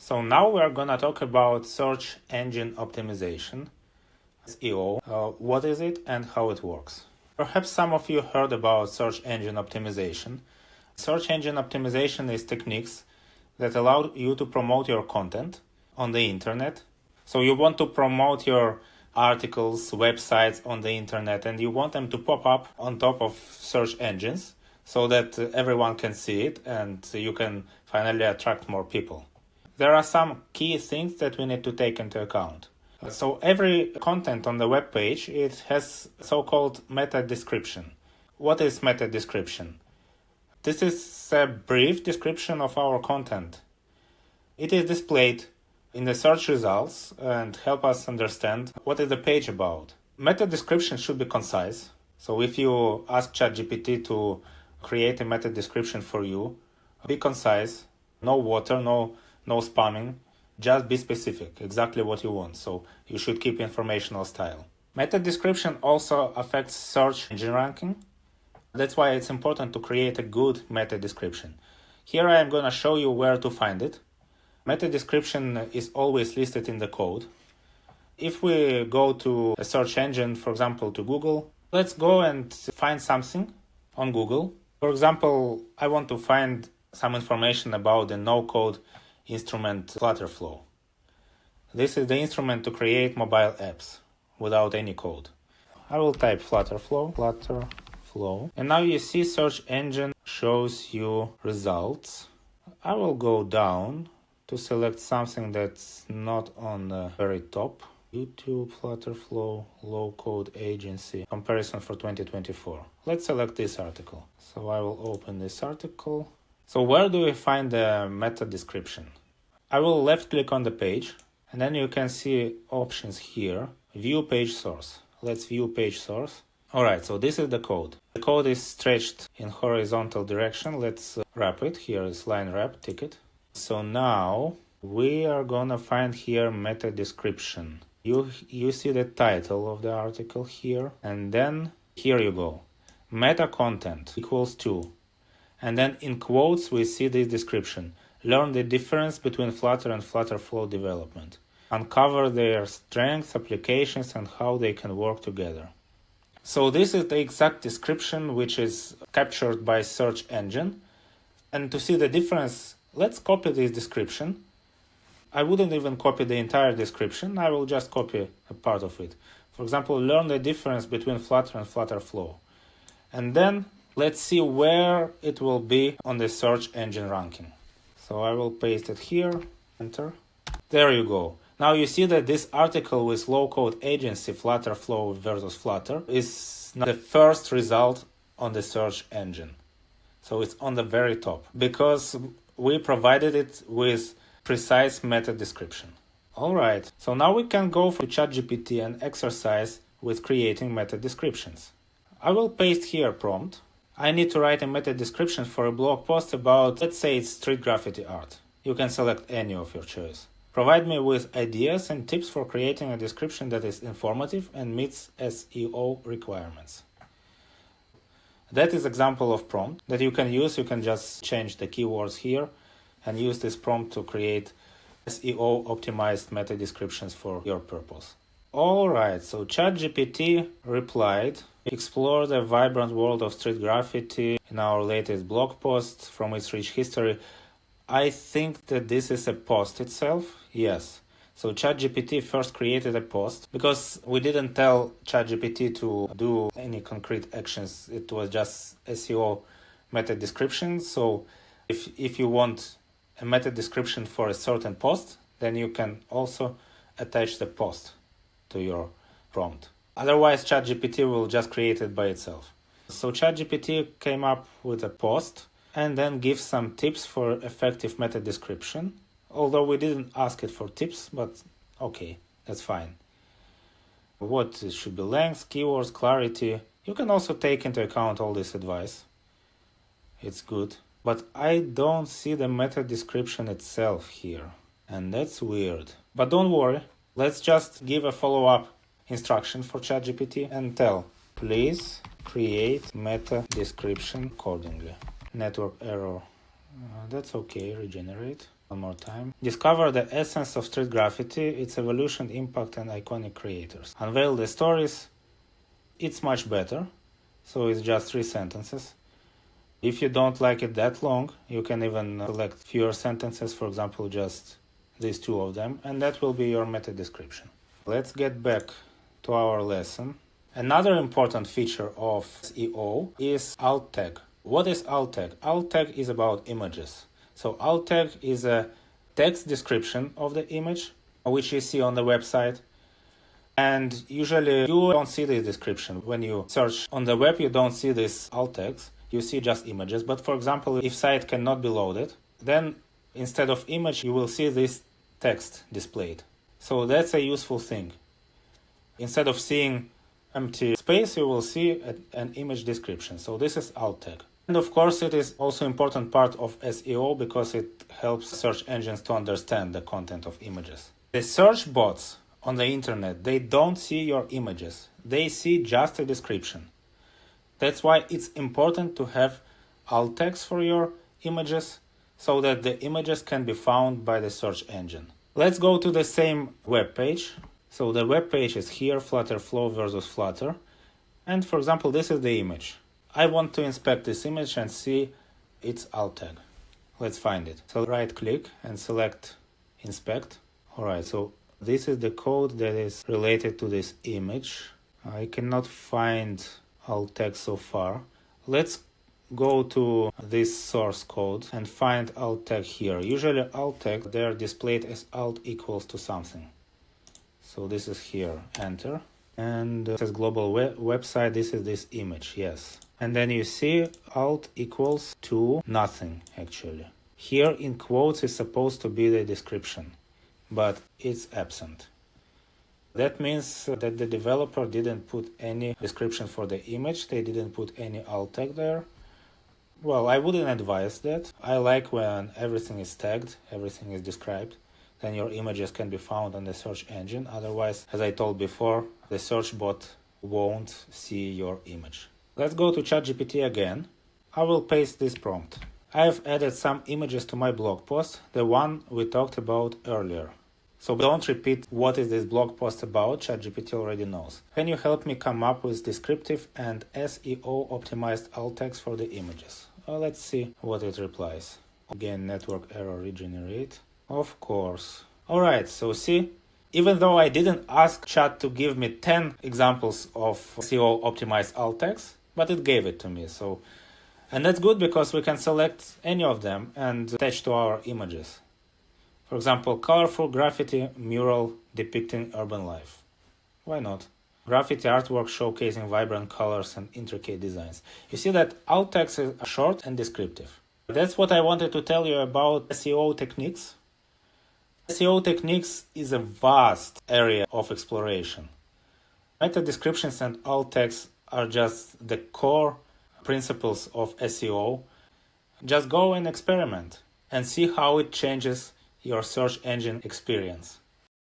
So now we are gonna talk about search engine optimization, SEO. What is it and how it works? Perhaps some of you heard about search engine optimization. Search engine optimization is techniques that allow you to promote your content on the internet. So you want to promote your articles, websites on the internet, and you want them to pop up on top of search engines so that everyone can see it and you can finally attract more people. There are some key things that we need to take into account. So every content on the web page, it has so-called meta description. What is meta description? This is a brief description of our content. It is displayed in the search results and help us understand what is the page about. Meta description should be concise. So if you ask ChatGPT to create a meta description for you, be concise, no water, no spamming, just be specific, exactly what you want. So you should keep informational style. Meta description also affects search engine ranking. That's why it's important to create a good meta description. Here I am going to show you where to find it. Meta description is always listed in the code. If we go to a search engine, for example, to Google, let's go and find something on Google. For example, I want to find some information about the no-code instrument Flutterflow. This is the instrument to create mobile apps without any code. I will type Flutterflow, and now you see search engine shows you results. I will go down to select something that's not on the very top. YouTube, Flutterflow, low-code agency, comparison for 2024. Let's select this article. So I will open this article. So where do we find the meta description? I will left click on the page and then you can see options here. View page source. Let's view page source. Alright, so this is the code. The code is stretched in horizontal direction. Let's wrap it. Here is line wrap ticket. So now we are gonna find here meta description. You see the title of the article here, and then here you go. Meta content equals to. And then in quotes, we see this description. Learn the difference between Flutter and Flutterflow development. Uncover their strengths, applications, and how they can work together. So this is the exact description which is captured by search engine. And to see the difference, let's copy this description. I wouldn't even copy the entire description. I will just copy a part of it. For example, learn the difference between Flutter and Flutterflow. And then let's see where it will be on the search engine ranking. So I will paste it here, enter. There you go. Now you see that this article with low-code agency Flutterflow versus Flutter is not the first result on the search engine. So it's on the very top because we provided it with precise meta description. Alright, so now we can go to ChatGPT and exercise with creating meta descriptions. I will paste here prompt. I need to write a meta description for a blog post about, let's say it's street graffiti art. You can select any of your choice. Provide me with ideas and tips for creating a description that is informative and meets SEO requirements. That is example of prompt that you can use. You can just change the keywords here and use this prompt to create SEO optimized meta descriptions for your purpose. Alright, so ChatGPT replied, explore the vibrant world of street graffiti in our latest blog post from its rich history. I think that this is a post itself. Yes. So ChatGPT first created a post because we didn't tell ChatGPT to do any concrete actions. It was just SEO meta description. So if you want a meta description for a certain post, then you can also attach the post to your prompt. Otherwise, ChatGPT will just create it by itself. So ChatGPT came up with a post and then gives some tips for effective meta description. Although we didn't ask it for tips, but okay, that's fine. What should be length, keywords, clarity. You can also take into account all this advice. It's good. But I don't see the meta description itself here. And that's weird. But don't worry. Let's just give a follow-up instruction for ChatGPT and tell, please create meta description accordingly. Network error. That's okay, regenerate. One more time. Discover the essence of street graffiti, its evolution, impact, and iconic creators. Unveil the stories. It's much better. So it's just 3 sentences. If you don't like it that long, you can even select fewer sentences, for example, just these 2 of them, and that will be your meta description. Let's get back to our lesson. Another important feature of SEO is alt tag. What is alt tag? Alt tag is about images. So alt tag is a text description of the image, which you see on the website. And usually you don't see this description. When you search on the web, you don't see these alt tags. You see just images. But for example, if site cannot be loaded, then instead of image, you will see this text displayed. So that's a useful thing. Instead of seeing empty space, you will see an image description. So this is alt tag. And of course, it is also an important part of SEO because it helps search engines to understand the content of images. The search bots on the internet, they don't see your images. They see just a description. That's why it's important to have alt tags for your images so that the images can be found by the search engine. Let's go to the same web page. So the web page is here, Flutter Flow versus Flutter. And for example, this is the image. I want to inspect this image and see its alt tag. Let's find it. So right click and select inspect. All right, so this is the code that is related to this image. I cannot find alt tag so far. Let's go to this source code and find alt tag here. Usually alt tag, they are displayed as alt equals to something. So this is here, enter. And it says global website, this is this image, yes. And then you see alt equals to nothing, actually. Here in quotes is supposed to be the description, but it's absent. That means that the developer didn't put any description for the image, they didn't put any alt tag there. Well, I wouldn't advise that. I like when everything is tagged, everything is described. Then your images can be found on the search engine. Otherwise, as I told before, the search bot won't see your image. Let's go to ChatGPT again. I will paste this prompt. I have added some images to my blog post, the one we talked about earlier. So don't repeat what is this blog post about, ChatGPT already knows. Can you help me come up with descriptive and SEO optimized alt tags for the images? Well, let's see what it replies. Again, network error regenerate. Of course. Alright, so see, even though I didn't ask Chat to give me 10 examples of SEO optimized alt tags, but it gave it to me. And that's good because we can select any of them and attach to our images. For example, colorful graffiti mural depicting urban life. Why not? Graffiti artwork showcasing vibrant colors and intricate designs. You see that alt tags are short and descriptive. That's what I wanted to tell you about SEO techniques. SEO techniques is a vast area of exploration. Meta descriptions and alt tags are just the core principles of SEO. Just go and experiment and see how it changes your search engine experience.